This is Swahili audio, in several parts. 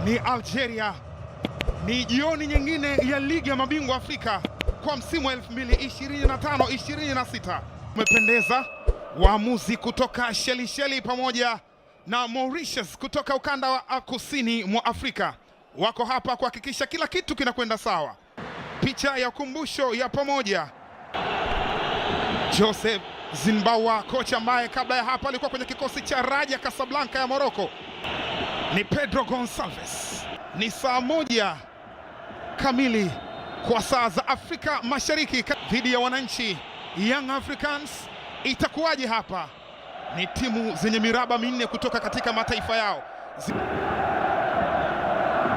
ni Algeria. Ni jioni nyingine ya ligi ya mabingwa Afrika kwa msimu wa 2025-26. Umependeza. Waamuzi kutoka Shelisheli pamoja na Mauritius kutoka ukanda wa kusini mwa Afrika wako hapa kuhakikisha kila kitu kinakwenda sawa. Picha ya ukumbusho ya pamoja. Joseph Zinbawa, kocha ambaye kabla ya hapa alikuwa kwenye kikosi cha Raja Casablanca ya Morocco, ni Pedro Gonçalves. Ni saa moja kamili kwa saa za Afrika Mashariki dhidi ya wananchi Young Africans. Itakuwaje hapa? Ni timu zenye miraba minne kutoka katika mataifa yao.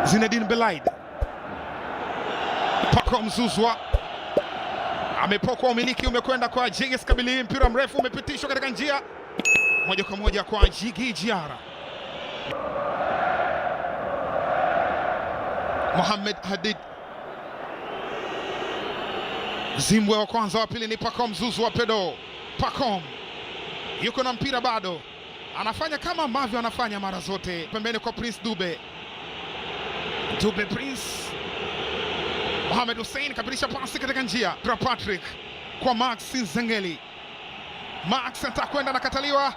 Zinedine Belaid, Pacome Zouzoua amepokwa umiliki, umekwenda kwa Djigui Kabili. Mpira mrefu umepitishwa katika njia moja kwa moja kwa Djigui Diarra. Mohamed Hadid, Zimbwe wa kwanza, wa pili ni Pacome Zouzoua. Pedro Pacome yuko na mpira bado, anafanya kama ambavyo anafanya mara zote. Pembeni kwa Prince Dube. Dube Prince. Mohamed Hussein kapitisha pasi katika njia. Patrick kwa Max Nzengeli. Max atakwenda na kataliwa.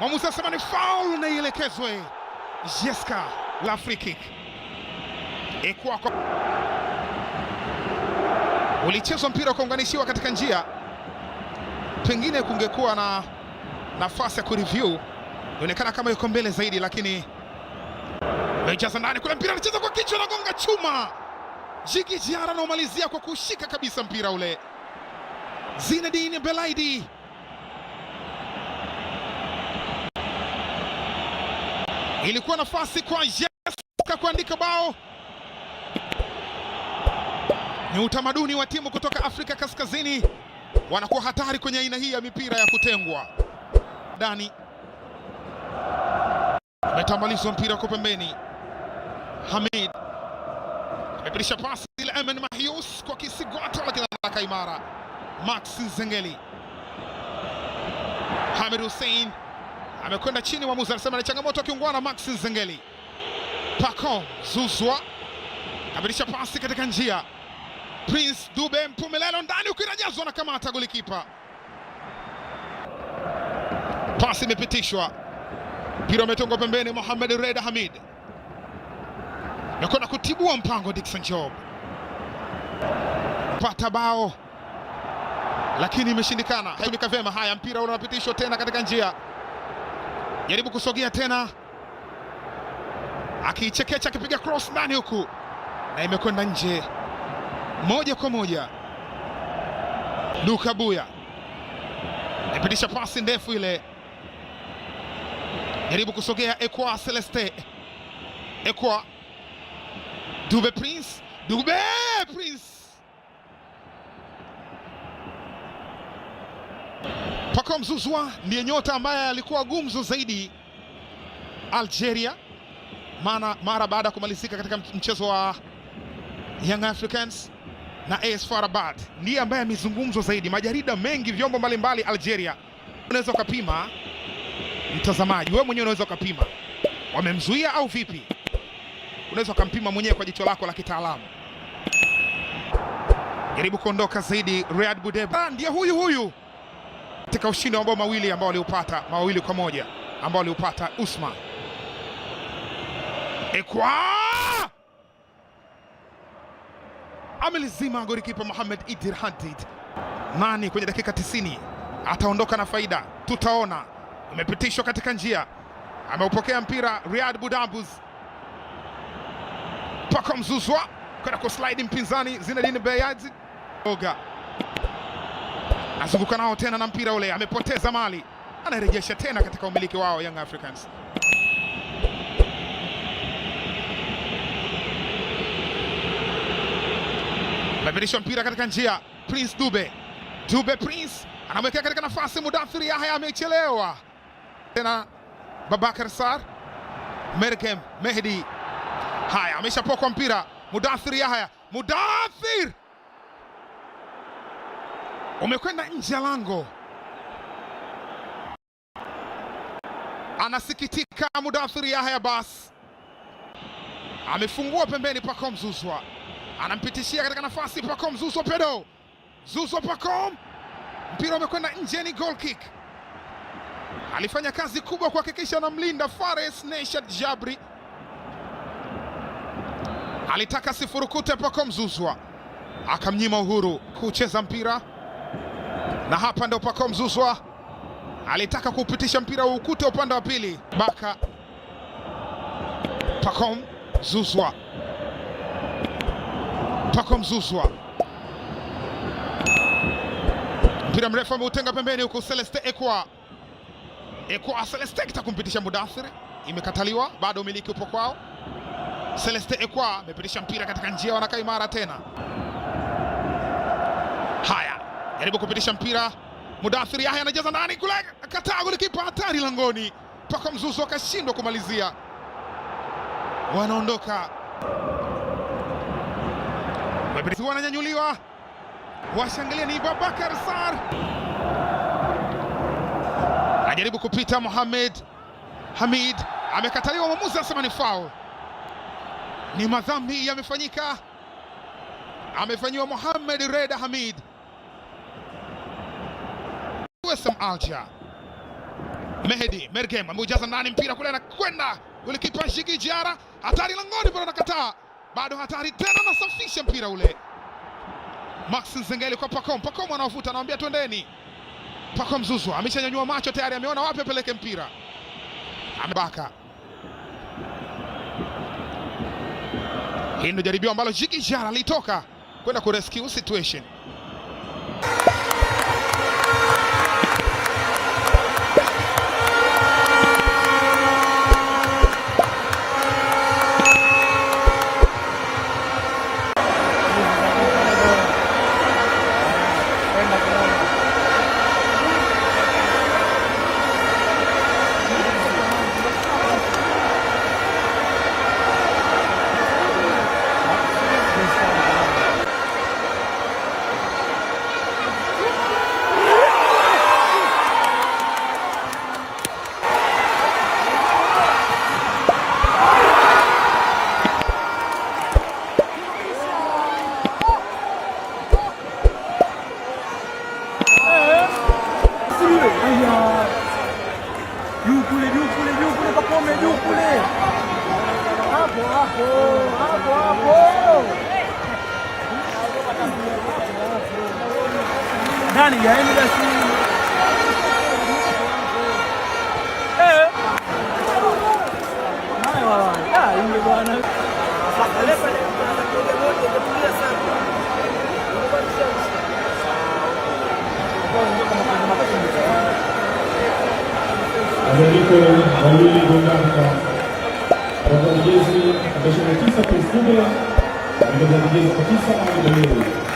Mwamuzi anasema ni foul na ielekezwe. Jeska la free kick. Kwa ulichezwa mpira ukaunganishiwa katika njia. Pengine kungekuwa na nafasi ya kureview, inaonekana kama yuko mbele zaidi, lakini mejaza ndani kule. Mpira anacheza kwa kichwa na gonga chuma. Djigui Diarra anaumalizia kwa kushika kabisa mpira ule. Zinedine Belaid ilikuwa nafasi kwa Jeska kuandika bao. Ni utamaduni wa timu kutoka Afrika Kaskazini, wanakuwa hatari kwenye aina hii ya mipira ya kutengwa. Dani ametambalizwa mpira kwa pembeni. Hamid amepitisha pasi ile. Emen Mahius kwa Kisigwato, lakini anaka imara. Max Nzengeli. Hamid Hussein amekwenda chini, mwamuzi anasema ni changamoto akiungwana. Max Nzengeli. Pacome Zouzoua amepitisha pasi katika njia. Prince Dube, Mpumelelo ndani, ukirejezwa na kamata golikipa. Pasi imepitishwa, mpira umetongwa pembeni. Mohamed Reda Hamid nakwenda kutibua mpango. Dickson Job pata bao lakini imeshindikana, haitumika vema. Haya, mpira unapitishwa tena katika njia, jaribu kusogea tena, akichekecha, akipiga cross ndani huku na imekwenda nje moja kwa moja. Duka Buya amepitisha pasi ndefu ile, jaribu kusogea. Ekwa Celeste, Ekwa Dube Prince, Dube Prince. Pacome Zouzoua ndiye nyota ambaye alikuwa gumzo zaidi Algeria mara baada ya kumalizika katika mchezo wa Young Africans na AS FAR Rabat. Ndiye ambaye amezungumzwa zaidi, majarida mengi, vyombo mbalimbali Algeria. Unaweza ukapima, mtazamaji, wewe mwenyewe unaweza ukapima wamemzuia au vipi. Unaweza ukampima mwenyewe kwa jicho lako la kitaalamu. Jaribu kuondoka zaidi. Riyad Boudeba ndiye huyu katika ushindi wa mabao mawili ambao waliupata, mawili kwa moja ambao waliupata Usman. Ekwa amelizima golikipa Mohamed Idir Hadid. Nani kwenye dakika 90 ataondoka na faida? Tutaona. Imepitishwa katika njia, ameupokea mpira Riyad Boudabuz. Pacome Zouzoua kwenda kuslide mpinzani Zinedine Belaid. Oga azunguka nao tena na mpira ule, amepoteza mali, anarejesha tena katika umiliki wao Young Africans. Amepitishwa mpira katika njia. Prince Dube, Dube Prince anamwekea katika nafasi Mudathir Yahya, amechelewa tena. Babakar Sarr, Mergem Mehdi. Haya, ameshapokwa mpira. Mudathir Yahya, Mudathir umekwenda nje ya lango. Anasikitika Mudathir Yahya. Bas amefungua pembeni. Pacome Zouzoua anampitishia katika nafasi. Pacome Zouzoua Pedro, Zouzoua Pacome, mpira umekwenda nje, ni goal kick. Alifanya kazi kubwa kuhakikisha anamlinda Fares Neshad Jabri, alitaka sifurukute. Pacome Zouzoua akamnyima uhuru kucheza mpira, na hapa ndio Pacome Zouzoua alitaka kupitisha mpira wa ukute upande wa pili. Baka Pacome Zouzoua, Pacome Zouzoua, mpira mrefu ameutenga pembeni huku. Celeste Ekwa Celeste itakumpitisha Mudathir, imekataliwa, bado umiliki upo kwao. Celeste Ekwa amepitisha mpira katika njia, wanakaa imara tena. Haya, jaribu kupitisha mpira. Mudathir Yahya anajaza ndani kule, akataa golikipa, hatari langoni. Pacome Zouzoua akashindwa kumalizia, wanaondoka. Wananyanyuliwa, washangilia ni Babakar Sarr, anajaribu kupita. Mohamed Hamid amekataliwa, mwamuzi anasema ni foul. Ni madhambi yamefanyika, amefanyiwa Mohamed Reda Hamid. Wesam Alja, Mehdi Mergem ameujaza ndani, mpira kule anakwenda golikipa Jigi Jiara, hatari langoni, bado anakataa, bado hatari tena, anasafisha mpira ule. Max Nzengeli kwa Pacome, Pacome anawafuta, anamwambia twendeni. Pacome Zouzoua ameshanyanyua macho tayari, ameona wapi apeleke mpira. Amebaka, hii ndio jaribio ambalo Jigi Jiara alitoka kwenda ku rescue situation. Nani ya ini basi? Hai bwana. Yule bwana. Enrico Wawili Gonga kwa jezi 29 Prince Dube, ndio jezi 9 au